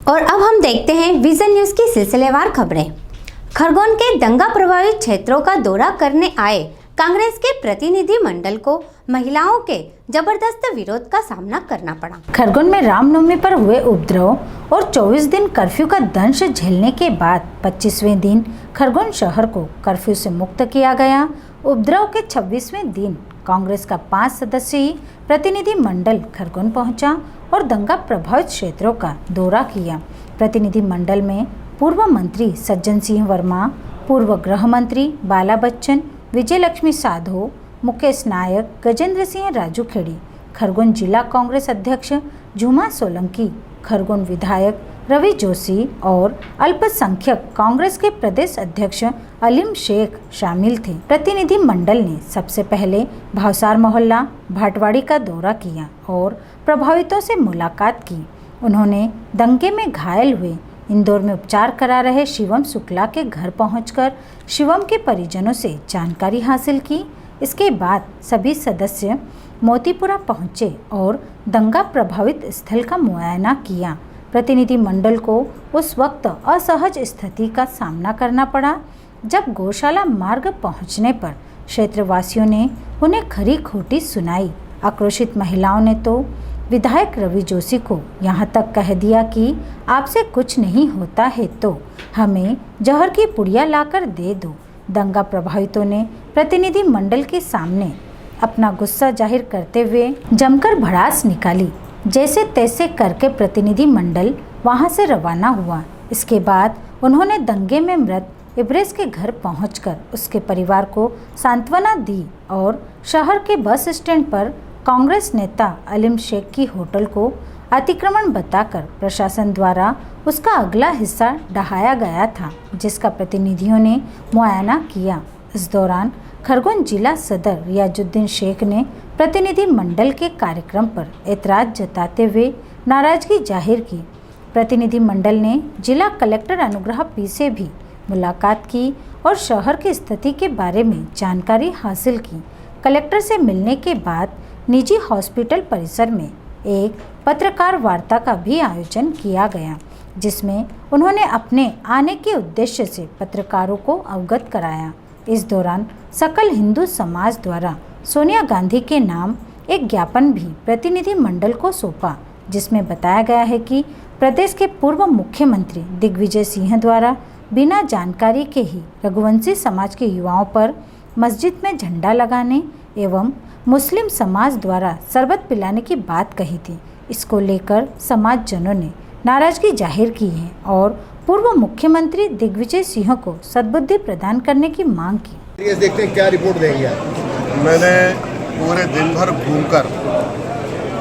और अब हम देखते हैं विजन न्यूज की सिलसिलेवार खबरें। खरगोन के दंगा प्रभावित क्षेत्रों का दौरा करने आए कांग्रेस के प्रतिनिधि मंडल को महिलाओं के जबरदस्त विरोध का सामना करना पड़ा। खरगोन में रामनवमी पर हुए उपद्रव और 24 दिन कर्फ्यू का दंश झेलने के बाद 25वें दिन खरगोन शहर को कर्फ्यू से मुक्त किया गया। उपद्रव के 26वें दिन कांग्रेस का 5 सदस्यीय प्रतिनिधि मंडल खरगोन पहुंचा और दंगा प्रभावित क्षेत्रों का दौरा किया। प्रतिनिधि मंडल में पूर्व मंत्री सज्जन सिंह वर्मा, पूर्व गृह मंत्री बाला बच्चन, विजय लक्ष्मी साधो, मुकेश नायक, गजेंद्र सिंह राजू खेड़ी, खरगोन जिला कांग्रेस अध्यक्ष झूमा सोलंकी, खरगोन विधायक रवि जोशी और अल्पसंख्यक कांग्रेस के प्रदेश अध्यक्ष अलीम शेख शामिल थे। प्रतिनिधि मंडल ने सबसे पहले भावसार मोहल्ला भाटवाड़ी का दौरा किया और प्रभावितों से मुलाकात की। उन्होंने दंगे में घायल हुए इंदौर में उपचार करा रहे शिवम शुक्ला के घर पहुंचकर शिवम के परिजनों से जानकारी हासिल की। इसके बाद सभी सदस्य मोतीपुरा पहुंचे और दंगा प्रभावित स्थल का मुआयना किया। प्रतिनिधि मंडल को उस वक्त असहज स्थिति का सामना करना पड़ा जब गौशाला मार्ग पहुंचने पर क्षेत्रवासियों ने उन्हें खरी खोटी सुनाई। आक्रोशित महिलाओं ने तो विधायक रवि जोशी को यहां तक कह दिया कि आपसे कुछ नहीं होता है तो हमें जहर की पुड़िया लाकर दे दो। दंगा प्रभावितों ने प्रतिनिधि मंडल के सामने अपना गुस्सा जाहिर करते हुए जमकर भड़ास निकाली। जैसे तैसे करके प्रतिनिधि मंडल वहां से रवाना हुआ। इसके बाद उन्होंने दंगे में मृत इब्रेस के घर पहुंचकर उसके परिवार को सांत्वना दी और शहर के बस स्टैंड पर कांग्रेस नेता अलीम शेख की होटल को अतिक्रमण बताकर प्रशासन द्वारा उसका अगला हिस्सा ढहाया गया था, जिसका प्रतिनिधियों ने मुआयना किया। इस दौरान खरगोन जिला सदर रियाजुद्दीन शेख ने प्रतिनिधि मंडल के कार्यक्रम पर ऐतराज जताते हुए नाराजगी जाहिर की। प्रतिनिधि मंडल ने जिला कलेक्टर अनुग्रह पी से भी मुलाकात की और शहर की स्थिति के बारे में जानकारी हासिल की। कलेक्टर से मिलने के बाद निजी हॉस्पिटल परिसर में एक पत्रकार वार्ता का भी आयोजन किया गया, जिसमें उन्होंने अपने आने के उद्देश्य से पत्रकारों को अवगत कराया। इस दौरान सकल हिंदू समाज द्वारा सोनिया गांधी के नाम एक ज्ञापन भी प्रतिनिधि मंडल को सौंपा, जिसमें बताया गया है कि प्रदेश के पूर्व मुख्यमंत्री दिग्विजय सिंह द्वारा बिना जानकारी के ही रघुवंशी समाज के युवाओं पर मस्जिद में झंडा लगाने एवं मुस्लिम समाज द्वारा शरबत पिलाने की बात कही थी। इसको लेकर समाजजनों ने नाराजगी जाहिर की है और पूर्व मुख्यमंत्री दिग्विजय सिंह को सद्बुद्धि प्रदान करने की मांग की। ये देखते हैं क्या रिपोर्ट देंगे आप। मैंने पूरे दिन भर घूमकर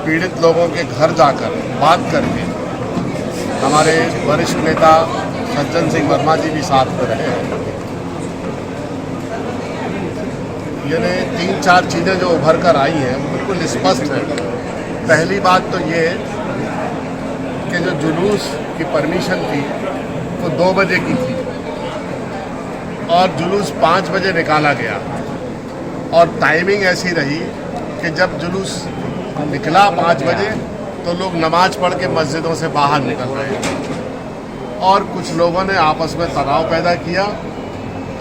पीड़ित लोगों के घर जाकर बात करके, हमारे वरिष्ठ नेता सज्जन सिंह वर्मा जी भी साथ में रहे। यानी 3-4 चीज़ें जो उभर कर आई हैं वो बिल्कुल स्पष्ट है। पहली बात तो ये कि जो जुलूस की परमिशन थी वो 2 बजे की थी और जुलूस 5 बजे निकाला गया और टाइमिंग ऐसी रही कि जब जुलूस निकला 5 बजे तो लोग नमाज पढ़ के मस्जिदों से बाहर निकल रहे और कुछ लोगों ने आपस में तनाव पैदा किया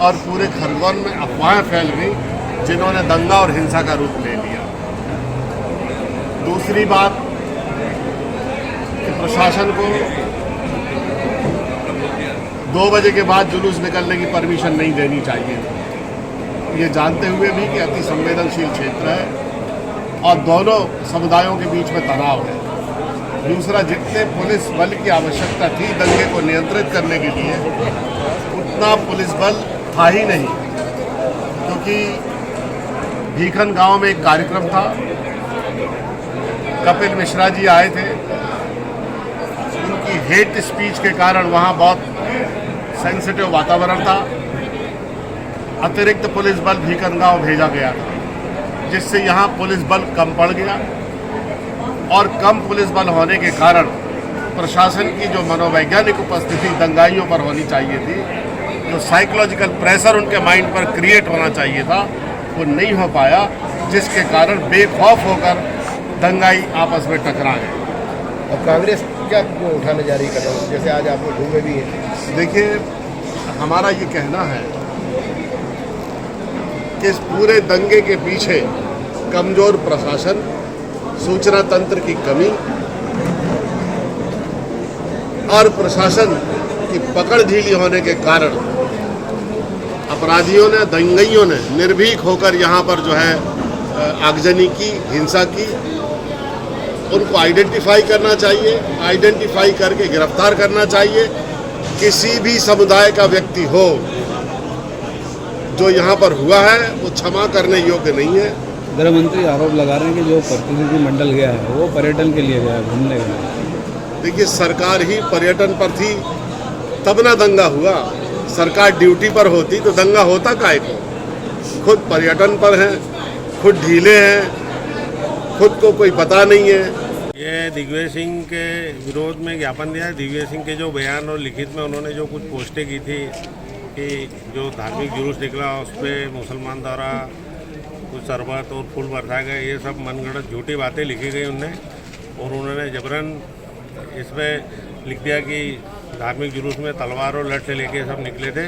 और पूरे खरगोन में अफवाहें फैल गई जिन्होंने दंगा और हिंसा का रूप ले लिया। दूसरी बात कि प्रशासन को 2 बजे के बाद जुलूस निकलने की परमिशन नहीं देनी चाहिए, ये जानते हुए भी कि अति संवेदनशील क्षेत्र है और दोनों समुदायों के बीच में तनाव है। दूसरा, जितने पुलिस बल की आवश्यकता थी दंगे को नियंत्रित करने के लिए उतना पुलिस बल था ही नहीं, क्योंकि भीखन गांव में एक कार्यक्रम था, कपिल मिश्रा जी आए थे, उनकी हेट स्पीच के कारण वहाँ बहुत सेंसिटिव वातावरण था। अतिरिक्त पुलिस बल भीखन गांव भेजा गया था, जिससे यहाँ पुलिस बल कम पड़ गया और कम पुलिस बल होने के कारण प्रशासन की जो मनोवैज्ञानिक उपस्थिति दंगाइयों पर होनी चाहिए थी, जो साइकोलॉजिकल प्रेशर उनके माइंड पर क्रिएट होना चाहिए था, वो नहीं हो पाया, जिसके कारण बेखौफ होकर दंगाई आपस में टकरा गए। और कांग्रेस क्या उठाने जा रही कदम, जैसे आज आप लोग घूमे भी हैं? देखिए, हमारा ये कहना है कि इस पूरे दंगे के पीछे कमजोर प्रशासन, सूचना तंत्र की कमी और प्रशासन की पकड़ ढीली होने के कारण अपराधियों ने, दंगइयों ने निर्भीक होकर यहाँ पर जो है आगजनी की, हिंसा की। उनको आइडेंटिफाई करना चाहिए, आइडेंटिफाई करके गिरफ्तार करना चाहिए। किसी भी समुदाय का व्यक्ति हो, जो यहाँ पर हुआ है वो क्षमा करने योग्य नहीं है। गृह मंत्री आरोप लगा रहे हैं कि जो प्रतिनिधि मंडल गया है वो पर्यटन के लिए गया है, घूमने गया है। देखिए, सरकार ही पर्यटन पर थी तब ना दंगा हुआ। सरकार ड्यूटी पर होती तो दंगा होता काहे को? खुद पर्यटन पर हैं, खुद ढीले हैं, खुद को कोई पता नहीं है। ये दिग्विजय सिंह के विरोध में ज्ञापन दिया है। दिग्विजय सिंह के जो बयान और लिखित में उन्होंने जो कुछ पोस्टें की थी कि जो धार्मिक जुलूस निकला उस पर मुसलमान द्वारा कुछ शरबत और फूल बरसाए गए, ये सब मनगढ़ंत झूठी बातें लिखी गई उनने। और उन्होंने जबरन इसमें लिख दिया कि धार्मिक जुलूस में तलवार और लठ से लेके सब निकले थे।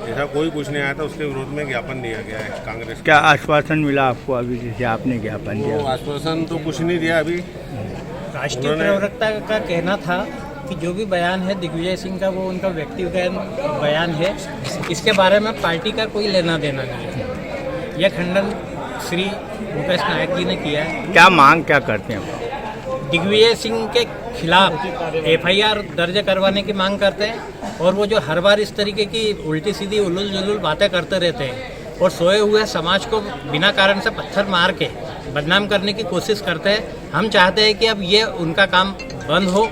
ऐसा कोई कुछ नहीं आया था। उसके विरोध में ज्ञापन दिया गया है कांग्रेस। क्या आश्वासन मिला आपको अभी जैसे आपने ज्ञापन दिया? वो आश्वासन तो कुछ नहीं दिया अभी। राष्ट्रीय प्रवक्ता का कहना था कि जो भी बयान है दिग्विजय सिंह का वो उनका व्यक्तिगत बयान है, इसके बारे में पार्टी का कोई लेना देना नहीं है। यह खंडन श्री मुकेश नायक जी ने किया है। क्या मांग क्या करते हैं? दिग्विजय सिंह के खिलाफ FIR दर्ज करवाने की मांग करते हैं। और वो जो हर बार इस तरीके की उल्टी सीधी उलूल जुलूल बातें करते रहते हैं और सोए हुए समाज को बिना कारण से पत्थर मार के बदनाम करने की कोशिश करते हैं। हम चाहते हैं कि अब ये उनका काम बंद हो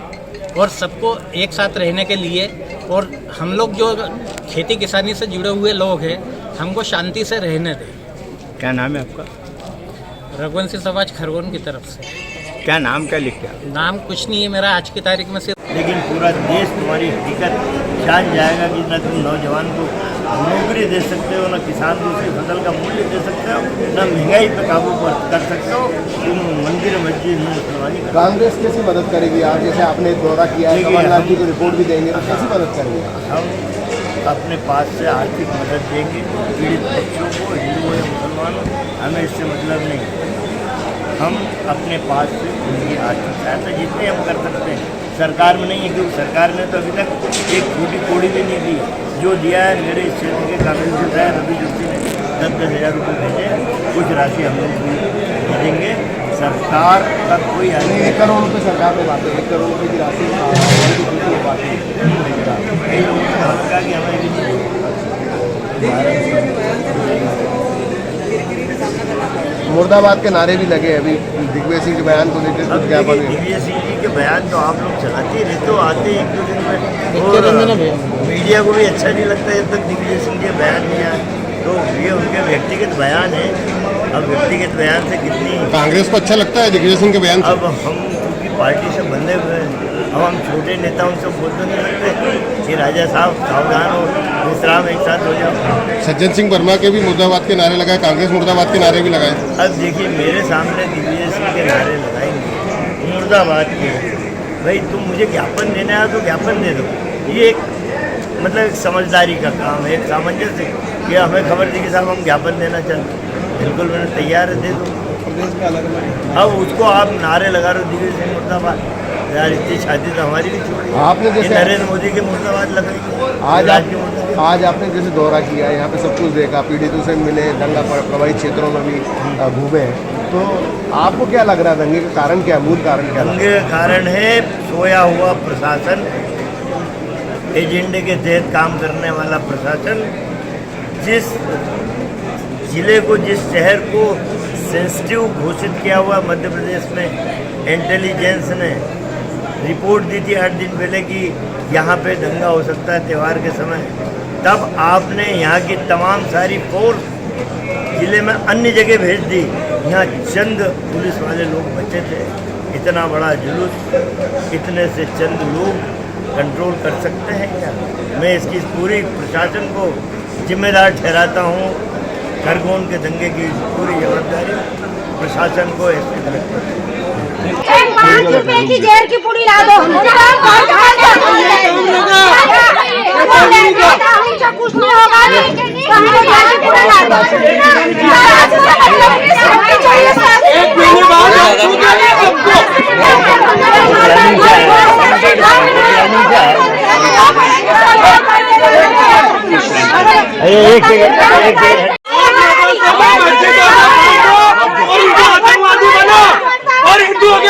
और सबको एक साथ रहने के लिए, और हम लोग जो खेती किसानी से जुड़े हुए लोग हैं हमको शांति से रहने दें। क्या नाम है आपका? रघुवंशी समाज खरगोन की तरफ से। क्या नाम क्या लिख के? नाम कुछ नहीं है मेरा आज की तारीख में सिर्फ। लेकिन पूरा देश तुम्हारी हकीकत जान जाएगा कि न तुम नौजवान को नौकरी दे सकते हो, न किसान को उसकी फसल का मूल्य दे सकते हो, न महंगाई पर काबू कर सकते हो। तुम मंदिर मस्जिद मुसलमानी कांग्रेस कैसी मदद करेगी? आज जैसे आपने दौरा किया है, कमलनाथ जी को रिपोर्ट भी देंगे, तो कैसी मदद करेंगे? हम अपने पास से आर्थिक मदद देंगे पीड़ित बच्चों को, हिंदुओं या मुसलमानों, हमें इससे मतलब नहीं। हम अपने पास से उनकी आर्थिक सहायता जितने हम कर सकते हैं, सरकार में नहीं है क्योंकि सरकार ने तो अभी तक एक छोटी कोड़ी भी नहीं दी। जो दिया है मेरे इस क्षेत्र के कांग्रेस विधायक रवि जोशी ने 10-10 हज़ार रुपये भेजे। कुछ राशि हम लोग भी देंगे। सरकार का कोई 1 करोड़ रुपये सरकार ने बांटे, 1 करोड़ रुपये की राशि बांटी। कई लोगों ने कहा कि हमें भी नहीं। मुर्दाबाद के नारे भी लगे अभी दिग्विजय सिंह के बयान को लेकर कुछ ज्ञापन। दिग्विजय सिंह जी के बयान तो आप लोग चलाते रहते हो, आते हैं 1-2 दिन में, और मीडिया को भी अच्छा नहीं लगता है जब तक दिग्विजय सिंह के बयान नहीं आए। तो ये उनके व्यक्तिगत बयान है। अब व्यक्तिगत बयान से कितनी कांग्रेस को अच्छा लगता है दिग्विजय सिंह के बयान? अब हम क्योंकि पार्टी से बंधे हुए हैं, अब हम छोटे नेता उनसे बोलते नहीं सकते कि राजा साहब सावधान हो, विश्राम एक साथ हो जाओ। सज्जन सिंह वर्मा के भी मुर्दाबाद के नारे लगाए, कांग्रेस मुर्दाबाद के नारे भी लगाए। अब देखिए मेरे सामने दिग्विजय सिंह के नारे लगाएंगे मुर्दाबाद के, भाई तुम मुझे ज्ञापन देने आए तो ज्ञापन दे दो। ये एक मतलब एक समझदारी का काम है, एक सामंजस्य कि हमें खबर दी कि साहब हम ज्ञापन देना चाहते हैं, बिल्कुल मैंने तैयार है, दे दो। अब उसको आप नारे लगा रहे हो दिग्विजय सिंह मुर्दाबाद, यार इतनी शादी तो हमारी भी छोड़ी। आपने जैसे नरेंद्र मोदी के मुर्दाबाद लगाई। आज आपने जैसे दौरा किया, यहाँ पे सब कुछ देखा, पीड़ितों से मिले, दंगा प्रभावित क्षेत्रों में भी घूमे, तो आपको क्या लग रहा है दंगे का कारण क्या, मूल कारण क्या? दंगे का कारण है सोया हुआ प्रशासन, एजेंडे के तहत काम करने वाला प्रशासन। जिस जिले को, जिस शहर को सेंसिटिव घोषित किया हुआ मध्य प्रदेश में इंटेलिजेंस ने रिपोर्ट दी थी 8 दिन पहले कि यहाँ पे दंगा हो सकता है त्यौहार के समय, तब आपने यहाँ की तमाम सारी फोर्स जिले में अन्य जगह भेज दी। यहाँ चंद पुलिस वाले लोग बचे थे। इतना बड़ा जुलूस इतने से चंद लोग कंट्रोल कर सकते हैं क्या? मैं इसकी पूरी प्रशासन को जिम्मेदार ठहराता हूँ। खरगोन के दंगे की पूरी जवाबदारी प्रशासन को ऐसे करते हैं। 5 रुपए की जहर की पुड़ी ला दो, हमसे कुछ नहीं होगा, हमको जहर की पुड़ी ला दो। एक और हिंदुओं के